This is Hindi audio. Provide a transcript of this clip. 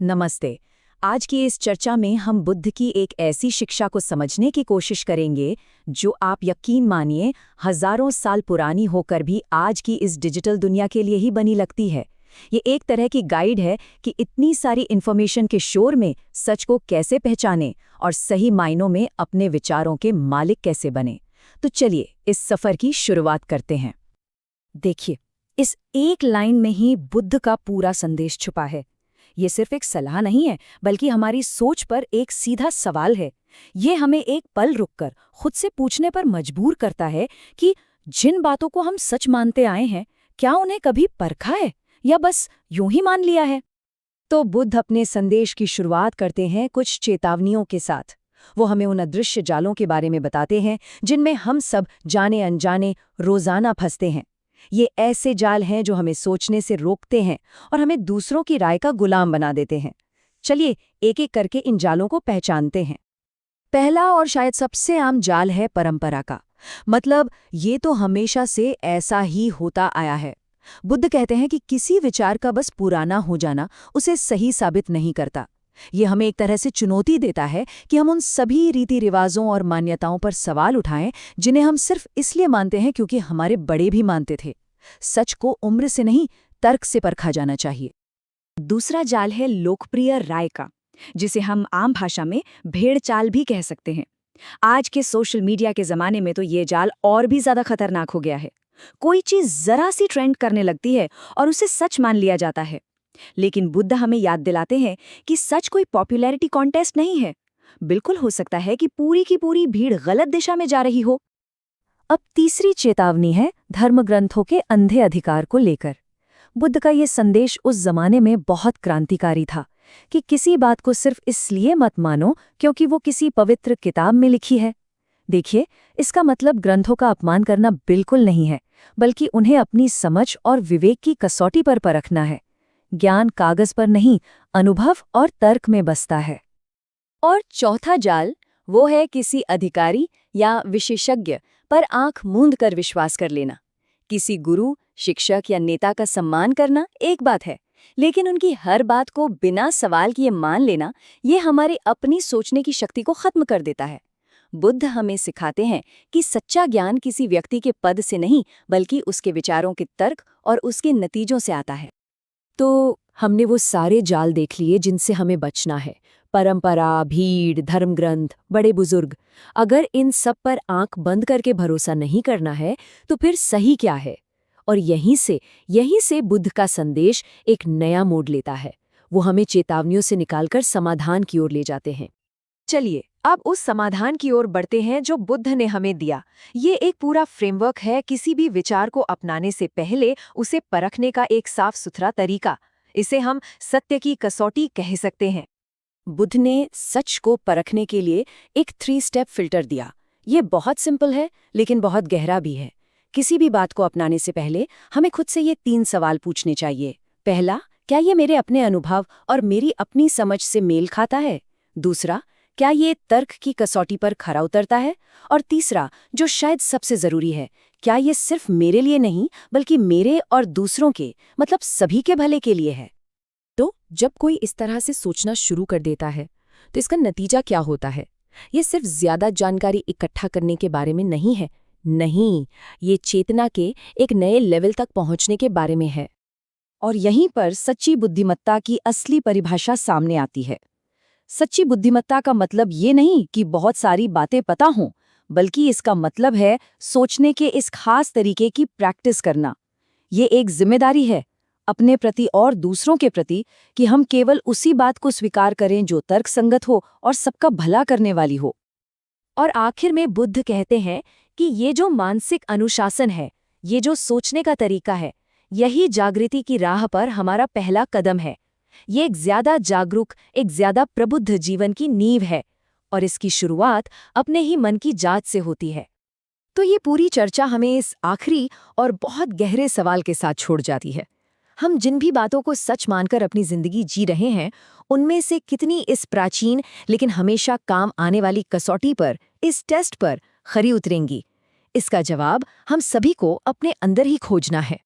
नमस्ते। आज की इस चर्चा में हम बुद्ध की एक ऐसी शिक्षा को समझने की कोशिश करेंगे जो आप यकीन मानिए हजारों साल पुरानी होकर भी आज की इस डिजिटल दुनिया के लिए ही बनी लगती है। ये एक तरह की गाइड है कि इतनी सारी इन्फॉर्मेशन के शोर में सच को कैसे पहचानें और सही मायनों में अपने विचारों के मालिक कैसे बने। तो चलिए इस सफर की शुरुआत करते हैं। देखिए, इस एक लाइन में ही बुद्ध का पूरा संदेश छुपा है। ये सिर्फ एक सलाह नहीं है, बल्कि हमारी सोच पर एक सीधा सवाल है। ये हमें एक पल रुककर खुद से पूछने पर मजबूर करता है कि जिन बातों को हम सच मानते आए हैं, क्या उन्हें कभी परखा है या बस यूं ही मान लिया है। तो बुद्ध अपने संदेश की शुरुआत करते हैं कुछ चेतावनियों के साथ। वो हमें उन अदृश्य जालों के बारे में बताते हैं जिनमें हम सब जाने अनजाने रोजाना फंसते हैं। ये ऐसे जाल हैं जो हमें सोचने से रोकते हैं और हमें दूसरों की राय का गुलाम बना देते हैं। चलिए एक एक करके इन जालों को पहचानते हैं। पहला और शायद सबसे आम जाल है परंपरा का। मतलब ये तो हमेशा से ऐसा ही होता आया है। बुद्ध कहते हैं कि किसी विचार का बस पुराना हो जाना उसे सही साबित नहीं करता। ये हमें एक तरह से चुनौती देता है कि हम उन सभी रीति रिवाजों और मान्यताओं पर सवाल उठाएं जिन्हें हम सिर्फ इसलिए मानते हैं क्योंकि हमारे बड़े भी मानते थे। सच को उम्र से नहीं, तर्क से परखा जाना चाहिए। दूसरा जाल है लोकप्रिय राय का, जिसे हम आम भाषा में भेड़ चाल भी कह सकते हैं। आज के सोशल मीडिया के जमाने में तो ये जाल और भी ज्यादा खतरनाक हो गया है। कोई चीज जरा सी ट्रेंड करने लगती है और उसे सच मान लिया जाता है। लेकिन बुद्ध हमें याद दिलाते हैं कि सच कोई पॉपुलैरिटी कॉन्टेस्ट नहीं है। बिल्कुल हो सकता है कि पूरी की पूरी भीड़ गलत दिशा में जा रही हो। अब तीसरी चेतावनी है धर्म ग्रंथों के अंधे अधिकार को लेकर। बुद्ध का ये संदेश उस जमाने में बहुत क्रांतिकारी था कि किसी बात को सिर्फ इसलिए मत मानो क्योंकि वो किसी पवित्र किताब में लिखी है। देखिए, इसका मतलब ग्रंथों का अपमान करना बिल्कुल नहीं है, बल्कि उन्हें अपनी समझ और विवेक की कसौटी पर परखना है। ज्ञान कागज पर नहीं, अनुभव और तर्क में बसता है। और चौथा जाल वो है किसी अधिकारी या विशेषज्ञ पर आंख मूंद कर विश्वास कर लेना। किसी गुरु, शिक्षक या नेता का सम्मान करना एक बात है, लेकिन उनकी हर बात को बिना सवाल किए मान लेना, ये हमारे अपनी सोचने की शक्ति को खत्म कर देता है। बुद्ध हमें सिखाते हैं कि सच्चा ज्ञान किसी व्यक्ति के पद से नहीं, बल्कि उसके विचारों के तर्क और उसके नतीजों से आता है। तो हमने वो सारे जाल देख लिए जिनसे हमें बचना है। परंपरा, भीड़, धर्मग्रंथ, बड़े बुजुर्ग। अगर इन सब पर आंख बंद करके भरोसा नहीं करना है तो फिर सही क्या है? और यहीं से बुद्ध का संदेश एक नया मोड़ लेता है। वो हमें चेतावनियों से निकालकर समाधान की ओर ले जाते हैं। चलिए अब उस समाधान की ओर बढ़ते हैं जो बुद्ध ने हमें दिया। ये एक पूरा फ्रेमवर्क है किसी भी विचार को अपनाने से पहले उसे परखने का एक साफ सुथरा तरीका। इसे हम सत्य की कसौटी कह सकते हैं। बुद्ध ने सच को परखने के लिए एक 3 स्टेप फिल्टर दिया। ये बहुत सिंपल है लेकिन बहुत गहरा भी है। किसी भी बात को अपनाने से पहले हमें खुद से ये 3 सवाल पूछने चाहिए। पहला, क्या ये मेरे अपने अनुभव और मेरी अपनी समझ से मेल खाता है? दूसरा, क्या ये तर्क की कसौटी पर खरा उतरता है? और तीसरा, जो शायद सबसे जरूरी है, क्या ये सिर्फ मेरे लिए नहीं बल्कि मेरे और दूसरों के, मतलब सभी के भले के लिए है? तो जब कोई इस तरह से सोचना शुरू कर देता है तो इसका नतीजा क्या होता है? ये सिर्फ ज्यादा जानकारी इकट्ठा करने के बारे में नहीं है। नहीं, ये चेतना के एक नए लेवल तक पहुंचने के बारे में है। और यहीं पर सच्ची बुद्धिमत्ता की असली परिभाषा सामने आती है। सच्ची बुद्धिमत्ता का मतलब ये नहीं कि बहुत सारी बातें पता हों, बल्कि इसका मतलब है सोचने के इस खास तरीके की प्रैक्टिस करना। ये एक जिम्मेदारी है अपने प्रति और दूसरों के प्रति कि हम केवल उसी बात को स्वीकार करें जो तर्कसंगत हो और सबका भला करने वाली हो। और आखिर में बुद्ध कहते हैं कि ये जो मानसिक अनुशासन है, ये जो सोचने का तरीका है, यही जागृति की राह पर हमारा पहला कदम है। ये एक ज्यादा जागरूक, एक ज्यादा प्रबुद्ध जीवन की नींव है और इसकी शुरुआत अपने ही मन की जांच से होती है। तो ये पूरी चर्चा हमें इस आखिरी और बहुत गहरे सवाल के साथ छोड़ जाती है। हम जिन भी बातों को सच मानकर अपनी जिंदगी जी रहे हैं, उनमें से कितनी इस प्राचीन लेकिन हमेशा काम आने वाली कसौटी पर, इस टेस्ट पर खरी उतरेंगी? इसका जवाब हम सभी को अपने अंदर ही खोजना है।